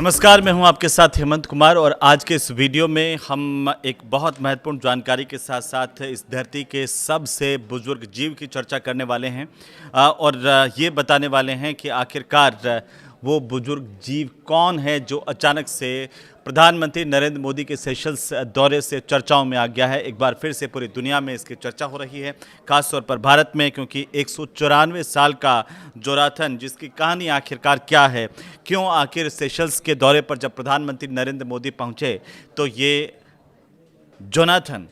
नमस्कार, मैं हूं आपके साथ हेमंत कुमार और आज के इस वीडियो में हम एक बहुत महत्वपूर्ण जानकारी के साथ साथ इस धरती के सबसे बुजुर्ग जीव की चर्चा करने वाले हैं और ये बताने वाले हैं कि आखिरकार वो बुजुर्ग जीव कौन है जो अचानक से प्रधानमंत्री नरेंद्र मोदी के सेशल्स दौरे से चर्चाओं में आ गया है। एक बार फिर से पूरी दुनिया में इसकी चर्चा हो रही है, खासतौर पर भारत में, क्योंकि 194 साल का जोनाथन, जिसकी कहानी आखिरकार क्या है, क्यों आखिर सेशल्स के दौरे पर जब प्रधानमंत्री नरेंद्र मोदी पहुंचे तो ये जोनाथन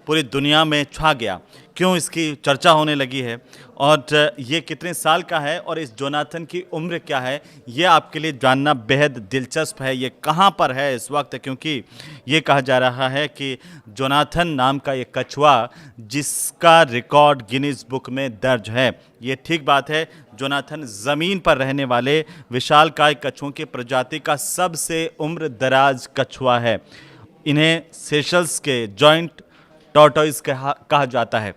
पूरी दुनिया में छा गया, क्यों इसकी चर्चा होने लगी है और ये कितने साल का है और इस जोनाथन की उम्र क्या है, ये आपके लिए जानना बेहद दिलचस्प है। ये कहाँ पर है इस वक्त, क्योंकि ये कहा जा रहा है कि जोनाथन नाम का ये कछुआ जिसका रिकॉर्ड गिनीज बुक में दर्ज है। ये ठीक बात है, जोनाथन ज़मीन पर रहने वाले विशालकाय कछुओं की प्रजाति का सबसे उम्र दराज कछुआ है। इन्हें सेशल्स के जॉइंट टॉर्टोइस कहा जाता है।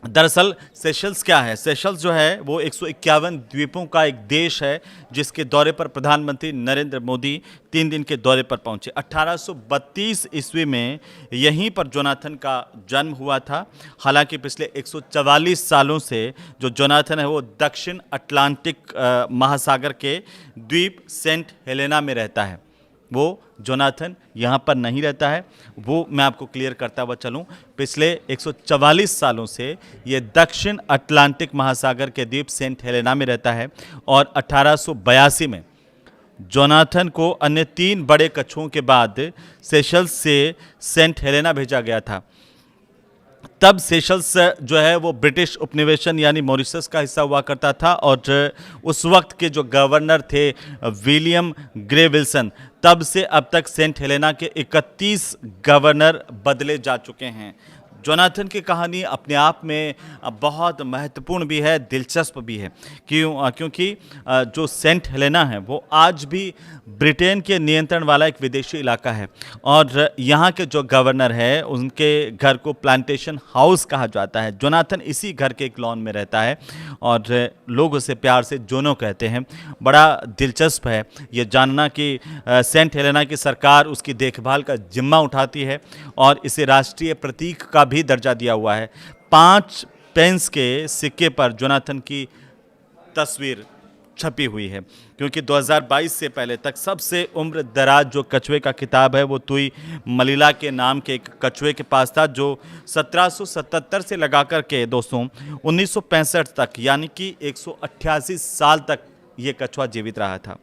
दरअसल सेशल्स क्या है? सेशल्स जो है वो 151 द्वीपों का एक देश है जिसके दौरे पर प्रधानमंत्री नरेंद्र मोदी 3 दिन के दौरे पर पहुंचे। 1832 ईस्वी में यहीं पर जोनाथन का जन्म हुआ था। हालांकि पिछले 144 सालों से जो जोनाथन है वो दक्षिण अटलांटिक महासागर के द्वीप सेंट हेलेना में रहता है। वो जोनाथन यहाँ पर नहीं रहता है, वो मैं आपको क्लियर करता हुआ चलूँ। पिछले 144 सालों से ये दक्षिण अटलांटिक महासागर के द्वीप सेंट हेलेना में रहता है और 1882 में जोनाथन को अन्य 3 बड़े कछुओं के बाद सेशल्स से सेंट हेलेना भेजा गया था। तब सेशल्स जो है वो ब्रिटिश उपनिवेशन यानी मॉरिशस का हिस्सा हुआ करता था और उस वक्त के जो गवर्नर थे विलियम ग्रे विल्सन, तब से अब तक सेंट हेलेना के 31 गवर्नर बदले जा चुके हैं। जोनाथन की कहानी अपने आप में बहुत महत्वपूर्ण भी है, दिलचस्प भी है। क्योंकि जो सेंट हेलेना है वो आज भी ब्रिटेन के नियंत्रण वाला एक विदेशी इलाका है और यहाँ के जो गवर्नर है उनके घर को प्लांटेशन हाउस कहा जाता है। जोनाथन इसी घर के एक लॉन में रहता है और लोग उसे प्यार से जोनो कहते हैं। बड़ा दिलचस्प है ये जानना कि सेंट हेलेना की सरकार उसकी देखभाल का जिम्मा उठाती है और इसे राष्ट्रीय प्रतीक का भी दर्जा दिया हुआ है। 5 पेंस के सिक्के पर जोनाथन की तस्वीर छपी हुई है, क्योंकि 2022 से पहले तक सबसे उम्र दराज जो कछुए का खिताब है वो तुई मलिला के नाम के एक कछुए के पास था, जो 1777 से लगा कर के दोस्तों 1965 तक, यानी कि 188 साल तक ये कछुआ जीवित रहा था।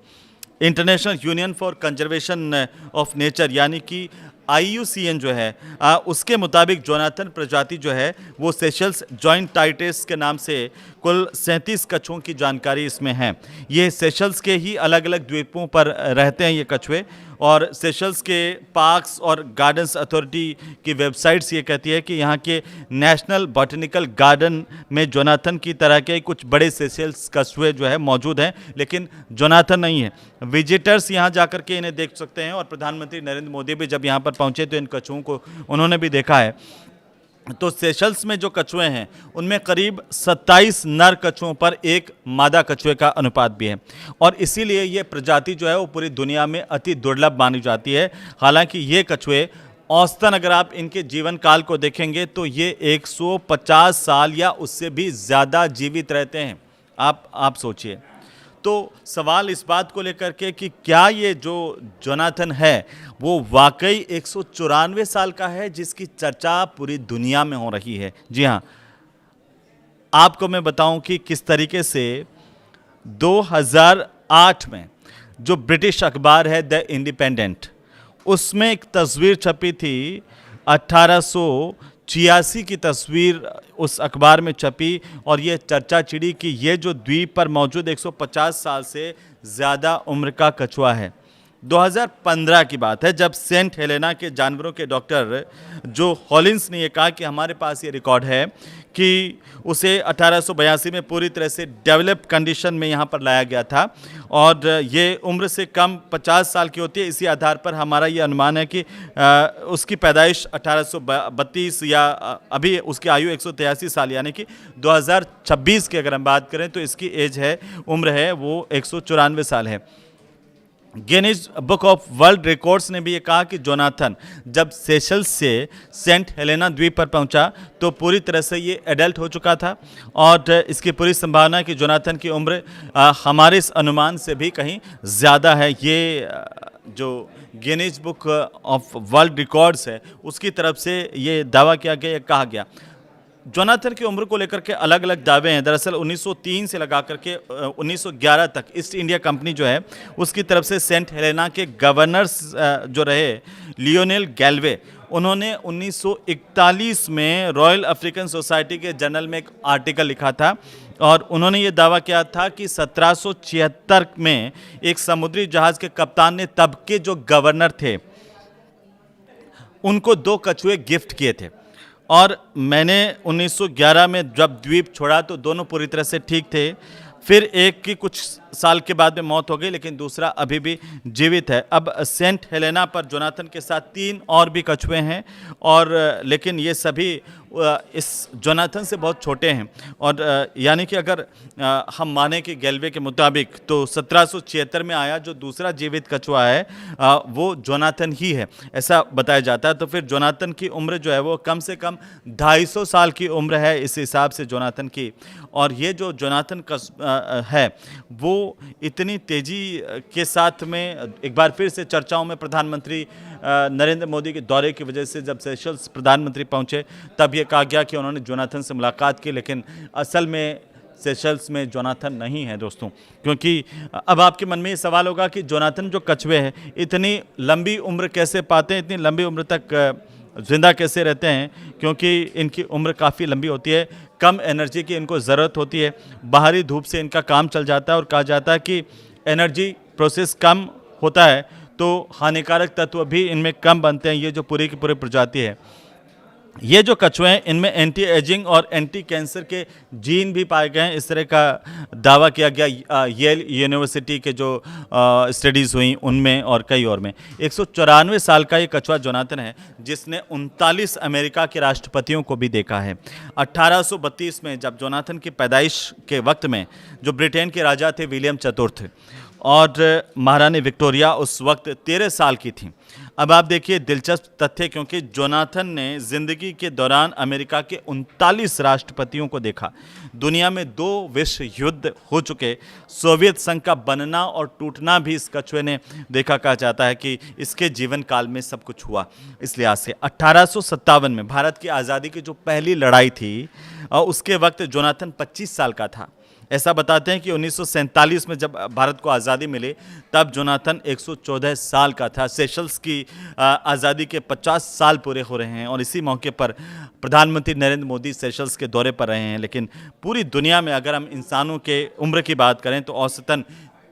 International union for conservation of nature यानी कि IUCN जो है उसके मुताबिक जोनाथन प्रजाति जो है वो सेशल्स जॉइंट टाइटेस के नाम से कुल 37 कछुओं की जानकारी इसमें है। ये सेशल्स के ही अलग अलग द्वीपों पर रहते हैं ये कछुए और सेशल्स के पार्क्स और गार्डन्स अथॉरिटी की वेबसाइट्स ये कहती है कि यहाँ के नेशनल बॉटनिकल गार्डन में जोनाथन की तरह के कुछ बड़े सेशल्स कछुए जो है मौजूद हैं, लेकिन जोनाथन नहीं है। विजिटर्स यहाँ जाकर के इन्हें देख सकते हैं और प्रधानमंत्री नरेंद्र मोदी भी जब यहाँ पर पहुँचे तो इन कछुओं को उन्होंने भी देखा है। तो सेशल्स में जो कछुए हैं उनमें करीब 27 नर कछुओं पर एक मादा कछुए का अनुपात भी है और इसीलिए ये प्रजाति जो है वो पूरी दुनिया में अति दुर्लभ मानी जाती है। हालांकि ये कछुए औसतन अगर आप इनके जीवन काल को देखेंगे तो ये 150 साल या उससे भी ज़्यादा जीवित रहते हैं। आप सोचिए। तो सवाल इस बात को लेकर के कि क्या ये जो जोनाथन है वो वाकई 194 साल का है जिसकी चर्चा पूरी दुनिया में हो रही है। जी हाँ, आपको मैं बताऊं कि किस तरीके से 2008 में जो ब्रिटिश अखबार है द इंडिपेंडेंट, उसमें एक तस्वीर छपी थी। 1886 की तस्वीर उस अखबार में छपी और ये चर्चा छिड़ी कि ये जो द्वीप पर मौजूद 150 साल से ज़्यादा उम्र का कछुआ है। 2015 की बात है जब सेंट हेलेना के जानवरों के डॉक्टर जो हॉलिंस ने ये कहा कि हमारे पास ये रिकॉर्ड है कि उसे 1882 में पूरी तरह से डेवलप्ड कंडीशन में यहाँ पर लाया गया था और ये उम्र से कम 50 साल की होती है। इसी आधार पर हमारा ये अनुमान है कि उसकी पैदाइश 1832 या अभी उसकी आयु 183 साल यानी कि 2026 की अगर हम बात करें तो इसकी एज है, उम्र है वो 194 साल है। Guinness book of world records ने भी ये कहा कि जोनाथन जब सेशल्स से सेंट हेलेना द्वीप पर पहुंचा तो पूरी तरह से ये एडल्ट हो चुका था और इसकी पूरी संभावना है कि जोनाथन की उम्र हमारे इस अनुमान से भी कहीं ज़्यादा है। ये जो Guinness book of world records है उसकी तरफ से ये दावा किया गया, कहा गया। जोनाथन की उम्र को लेकर के अलग अलग दावे हैं। दरअसल 1903 से लगा करके 1911 तक ईस्ट इंडिया कंपनी जो है उसकी तरफ से सेंट हेलेना के गवर्नर्स जो रहे लियोनेल गैल्वे, उन्होंने 1941 में रॉयल अफ्रीकन सोसाइटी के जर्नल में एक आर्टिकल लिखा था और उन्होंने ये दावा किया था कि 1776 में एक समुद्री जहाज़ के कप्तान ने तब के जो गवर्नर थे उनको 2 कछुए गिफ्ट किए थे और मैंने 1911 में जब द्वीप छोड़ा तो दोनों पूरी तरह से ठीक थे। फिर एक की कुछ साल के बाद में मौत हो गई लेकिन दूसरा अभी भी जीवित है। अब सेंट हेलेना पर जोनाथन के साथ 3 और भी कछुए हैं और लेकिन ये सभी इस जोनाथन से बहुत छोटे हैं और यानी कि अगर हम माने कि गैल्वे के मुताबिक तो 1776 में आया जो दूसरा जीवित कछुआ है वो जोनाथन ही है, ऐसा बताया जाता है। तो फिर जोनाथन की उम्र जो है वो कम से कम 250 साल की उम्र है इस हिसाब से जोनाथन की। और ये जो जोनाथन है वो इतनी तेज़ी के साथ में एक बार फिर से चर्चाओं में प्रधानमंत्री नरेंद्र मोदी के दौरे की वजह से जब सेशल्स प्रधानमंत्री पहुंचे तब ये कहा गया कि उन्होंने जोनाथन से मुलाकात की, लेकिन असल में सेशल्स में जोनाथन नहीं है दोस्तों। क्योंकि अब आपके मन में ये सवाल होगा कि जोनाथन जो कछुए हैं इतनी लंबी उम्र कैसे पाते हैं, इतनी लंबी उम्र तक जिंदा कैसे रहते हैं, क्योंकि इनकी उम्र काफ़ी लंबी होती है, कम एनर्जी की इनको ज़रूरत होती है, बाहरी धूप से इनका काम चल जाता है और कहा जाता है कि एनर्जी प्रोसेस कम होता है तो हानिकारक तत्व भी इनमें कम बनते हैं। ये जो पूरी की पूरी प्रजाति है, ये जो कछुए हैं इनमें एंटी एजिंग और एंटी कैंसर के जीन भी पाए गए हैं, इस तरह का दावा किया गया येल यूनिवर्सिटी के जो स्टडीज़ हुई उनमें और कई और में। 194 साल का ये कछुआ जोनाथन है जिसने 39 अमेरिका के राष्ट्रपतियों को भी देखा है। 1832 में जब जोनाथन की पैदाइश के वक्त में जो ब्रिटेन के राजा थे विलियम चतुर्थ और महारानी विक्टोरिया उस वक्त 13 साल की थी। अब आप देखिए दिलचस्प तथ्य, क्योंकि जोनाथन ने ज़िंदगी के दौरान अमेरिका के 39 राष्ट्रपतियों को देखा। दुनिया में 2 विश्व युद्ध हो चुके, सोवियत संघ का बनना और टूटना भी इस कछुए ने देखा। कहा जाता है कि इसके जीवन काल में सब कुछ हुआ। इस लिहाज से 1857 में भारत की आज़ादी की जो पहली लड़ाई थी उसके वक्त जोनाथन 25 साल का था। ऐसा बताते हैं कि 1947 में जब भारत को आज़ादी मिली तब जोनाथन 114 साल का था। सेशल्स की आज़ादी के 50 साल पूरे हो रहे हैं और इसी मौके पर प्रधानमंत्री नरेंद्र मोदी सेशल्स के दौरे पर रहे हैं। लेकिन पूरी दुनिया में अगर हम इंसानों के उम्र की बात करें तो औसतन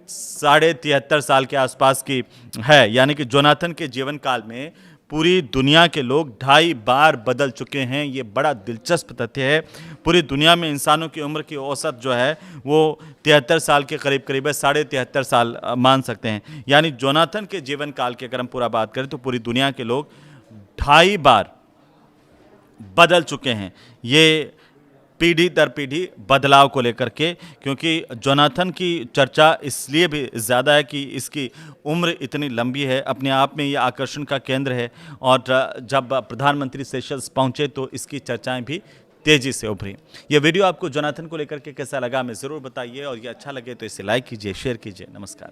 73.5 साल के आसपास की है, यानी कि जोनाथन के जीवन काल में पूरी दुनिया के लोग 2.5 बार बदल चुके हैं। ये बड़ा दिलचस्प तथ्य है। पूरी दुनिया में इंसानों की उम्र की औसत जो है वो 73 साल के करीब करीब है, 73.5 साल मान सकते हैं। यानी जोनाथन के जीवन काल की अगर हम पूरा बात करें तो पूरी दुनिया के लोग 2.5 बार बदल चुके हैं। ये पीढ़ी दर पीढ़ी बदलाव को लेकर के, क्योंकि जोनाथन की चर्चा इसलिए भी ज़्यादा है कि इसकी उम्र इतनी लंबी है, अपने आप में ये आकर्षण का केंद्र है और जब प्रधानमंत्री सेशल्स पहुंचे तो इसकी चर्चाएं भी तेज़ी से उभरी। ये वीडियो आपको जोनाथन को लेकर के कैसा लगा हमें ज़रूर बताइए और ये अच्छा लगे तो इसे लाइक कीजिए, शेयर कीजिए। नमस्कार।